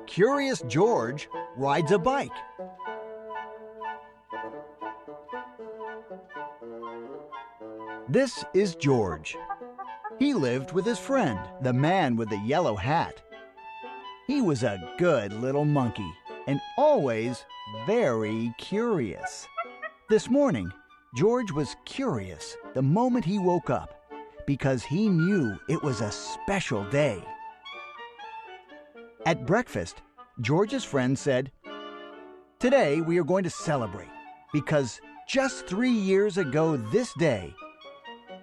Curious George rides a bike. This is George. He lived with his friend, the man with the yellow hat. He was a good little monkey and always very curious. This morning, George was curious the moment he woke up because he knew it was a special day. At breakfast, George's friend said, "Today we are going to celebrate because just 3 years ago this day,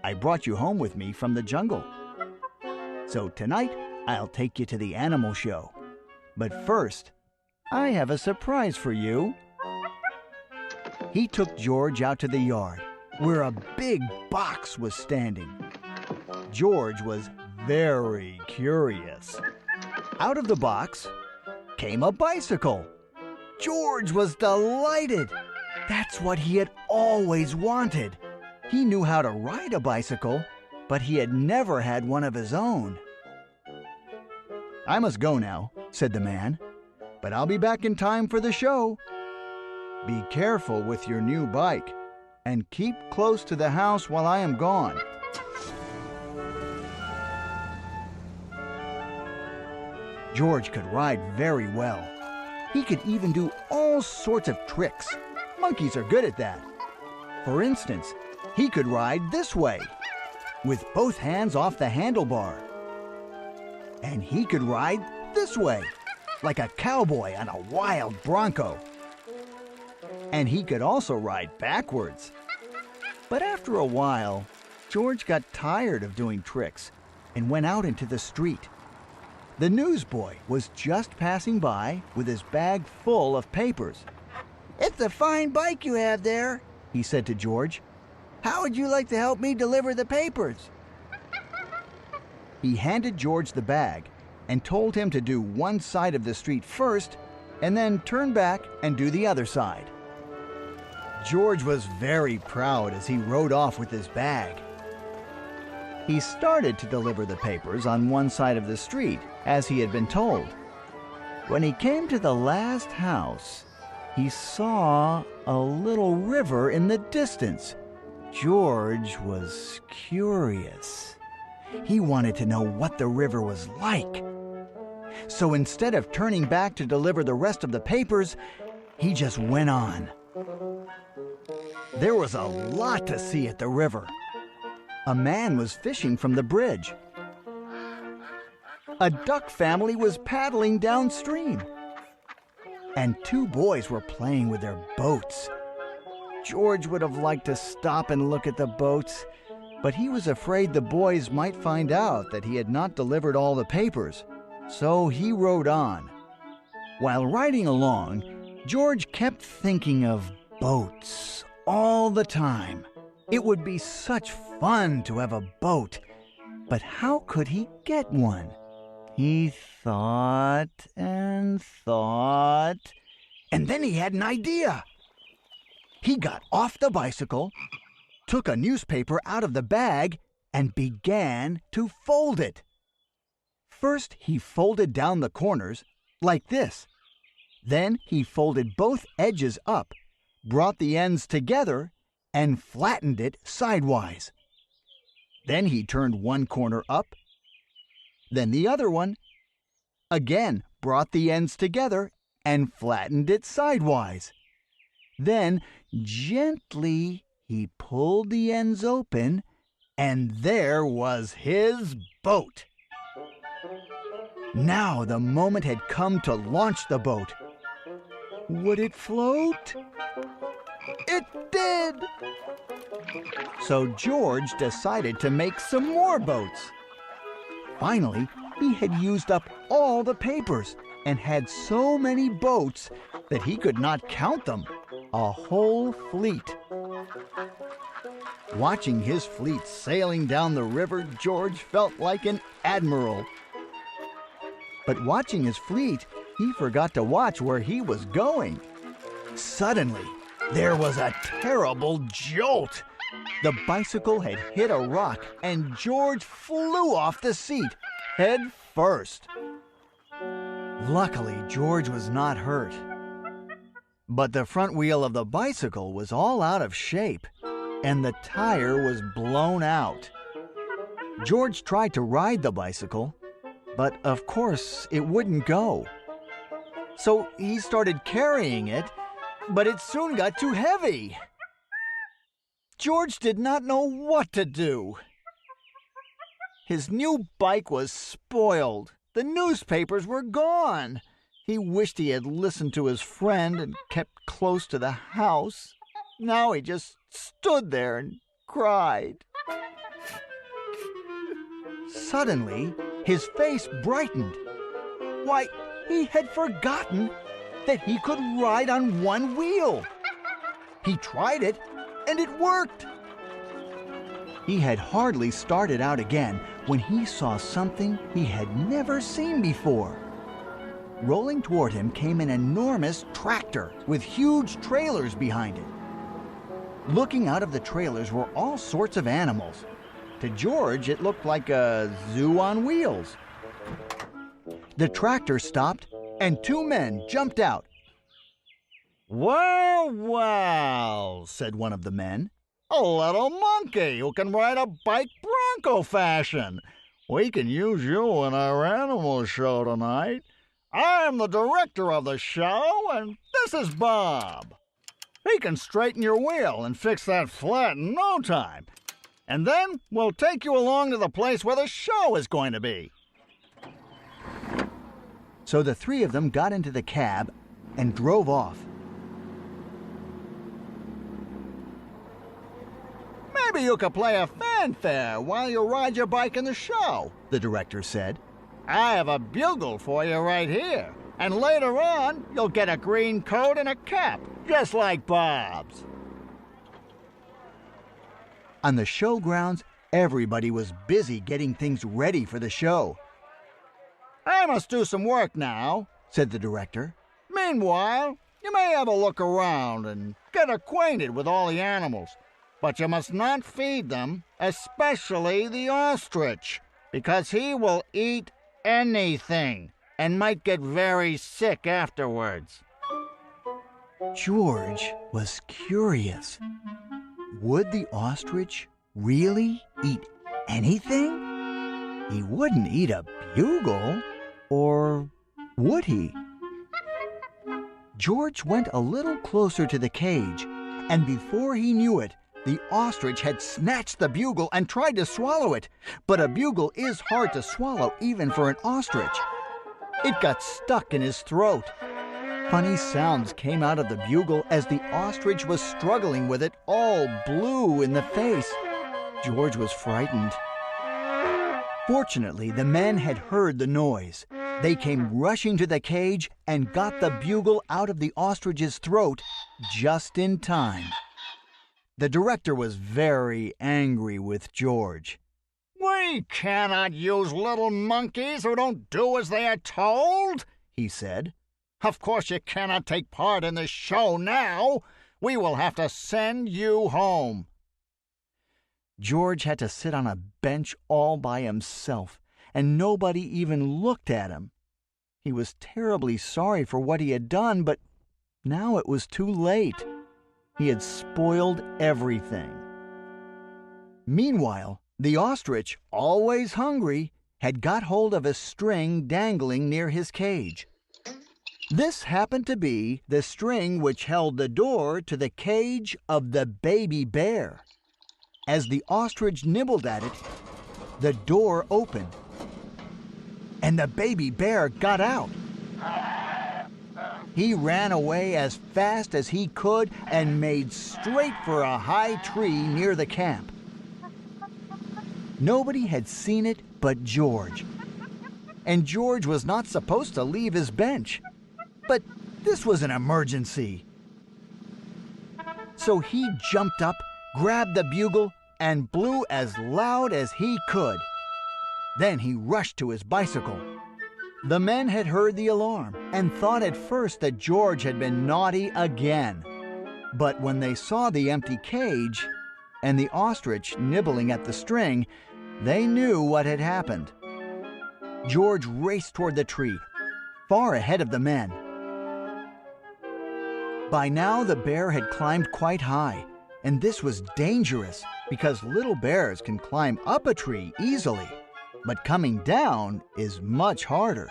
I brought you home with me from the jungle. So tonight, I'll take you to the animal show. But first, I have a surprise for you." He took George out to the yard, where a big box was standing. George was very curious. Out of the box came a bicycle. George was delighted. That's what he had always wanted. He knew how to ride a bicycle, but he had never had one of his own. "I must go now," said the man, "but I'll be back in time for the show. Be careful with your new bike, and keep close to the house while I am gone." George could ride very well. He could even do all sorts of tricks. Monkeys are good at that. For instance, he could ride this way, with both hands off the handlebar. And he could ride this way, like a cowboy on a wild bronco. And he could also ride backwards. But after a while, George got tired of doing tricks and went out into the street. The newsboy was just passing by with his bag full of papers. "It's a fine bike you have there," he said to George. "How would you like to help me deliver the papers?" He handed George the bag and told him to do one side of the street first and then turn back and do the other side. George was very proud as he rode off with his bag. He started to deliver the papers on one side of the street, as he had been told. When he came to the last house, he saw a little river in the distance. George was curious. He wanted to know what the river was like. So instead of turning back to deliver the rest of the papers, he just went on. There was a lot to see at the river. A man was fishing from the bridge. A duck family was paddling downstream. And 2 boys were playing with their boats. George would have liked to stop and look at the boats, but he was afraid the boys might find out that he had not delivered all the papers, so he rode on. While riding along, George kept thinking of boats all the time. It would be such fun to have a boat, but how could he get one? He thought and thought, and then he had an idea. He got off the bicycle, took a newspaper out of the bag, and began to fold it. First, he folded down the corners, like this. Then he folded both edges up, brought the ends together, and flattened it sidewise. Then he turned one corner up, then the other one, again brought the ends together and flattened it sidewise. Then, gently, he pulled the ends open, and there was his boat. Now the moment had come to launch the boat. Would it float? It did! So George decided to make some more boats. Finally, he had used up all the papers and had so many boats that he could not count them. A whole fleet. Watching his fleet sailing down the river, George felt like an admiral. But watching his fleet, he forgot to watch where he was going. Suddenly, there was a terrible jolt. The bicycle had hit a rock and George flew off the seat, head first. Luckily, George was not hurt. But the front wheel of the bicycle was all out of shape, and the tire was blown out. George tried to ride the bicycle, but of course it wouldn't go. So he started carrying it, but it soon got too heavy. George did not know what to do. His new bike was spoiled. The newspapers were gone. He wished he had listened to his friend and kept close to the house. Now he just stood there and cried. Suddenly, his face brightened. Why, he had forgotten that he could ride on one wheel. He tried it, and it worked. He had hardly started out again when he saw something he had never seen before. Rolling toward him came an enormous tractor with huge trailers behind it. Looking out of the trailers were all sorts of animals. To George, it looked like a zoo on wheels. The tractor stopped, and two men jumped out. "Well, well," said one of the men. "A little monkey who can ride a bike bronco fashion. We can use you in our animal show tonight. I'm the director of the show, and this is Bob. He can straighten your wheel and fix that flat in no time. And then we'll take you along to the place where the show is going to be." So the three of them got into the cab and drove off. "Maybe you could play a fanfare while you ride your bike in the show," the director said. "I have a bugle for you right here, and later on you'll get a green coat and a cap, just like Bob's." On the showgrounds, everybody was busy getting things ready for the show. "I must do some work now," said the director. "Meanwhile, you may have a look around and get acquainted with all the animals. But you must not feed them, especially the ostrich, because he will eat anything and might get very sick afterwards." George was curious. Would the ostrich really eat anything? He wouldn't eat a bugle, or would he? George went a little closer to the cage, and before he knew it, the ostrich had snatched the bugle and tried to swallow it. But a bugle is hard to swallow even for an ostrich. It got stuck in his throat. Funny sounds came out of the bugle as the ostrich was struggling with it, all blue in the face. George was frightened. Fortunately, the men had heard the noise. They came rushing to the cage and got the bugle out of the ostrich's throat just in time. The director was very angry with George. "We cannot use little monkeys who don't do as they are told," he said. "Of course you cannot take part in the show now. We will have to send you home." George had to sit on a bench all by himself, and nobody even looked at him. He was terribly sorry for what he had done, but now it was too late. He had spoiled everything. Meanwhile, the ostrich, always hungry, had got hold of a string dangling near his cage. This happened to be the string which held the door to the cage of the baby bear. As the ostrich nibbled at it, the door opened, and the baby bear got out. He ran away as fast as he could and made straight for a high tree near the camp. Nobody had seen it but George, and George was not supposed to leave his bench. But this was an emergency. So he jumped up, grabbed the bugle, and blew as loud as he could. Then he rushed to his bicycle. The men had heard the alarm and thought at first that George had been naughty again. But when they saw the empty cage, and the ostrich nibbling at the string, they knew what had happened. George raced toward the tree, far ahead of the men. By now the bear had climbed quite high, and this was dangerous because little bears can climb up a tree easily, but coming down is much harder.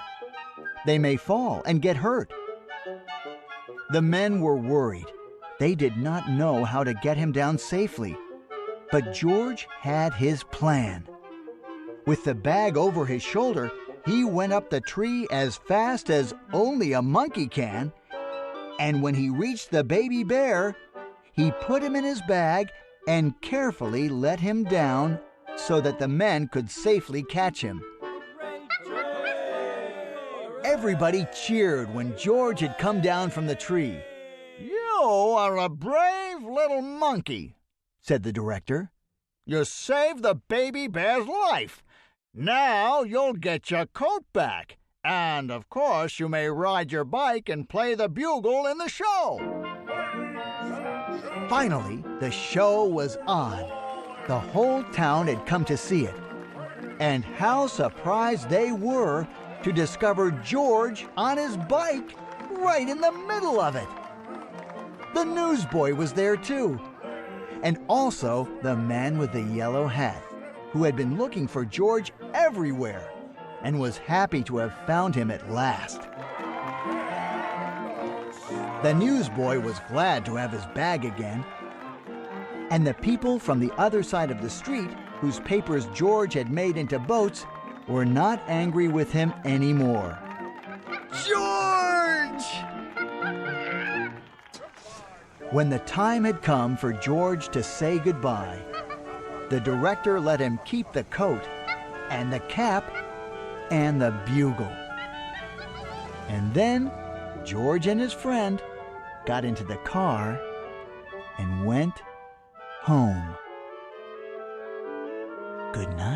They may fall and get hurt. The men were worried. They did not know how to get him down safely, but George had his plan. With the bag over his shoulder, he went up the tree as fast as only a monkey can, and when he reached the baby bear, he put him in his bag and carefully let him down so that the men could safely catch him. Everybody cheered when George had come down from the tree. "You are a brave little monkey," said the director. "You saved the baby bear's life. Now you'll get your coat back, and of course you may ride your bike and play the bugle in the show." Finally, the show was on. The whole town had come to see it. And how surprised they were to discover George on his bike right in the middle of it. The newsboy was there too, and also the man with the yellow hat, who had been looking for George everywhere and was happy to have found him at last. The newsboy was glad to have his bag again, and the people from the other side of the street, whose papers George had made into boats, were not angry with him anymore. George! When the time had come for George to say goodbye, the director let him keep the coat and the cap and the bugle. And then George and his friend got into the car and went home. Good night.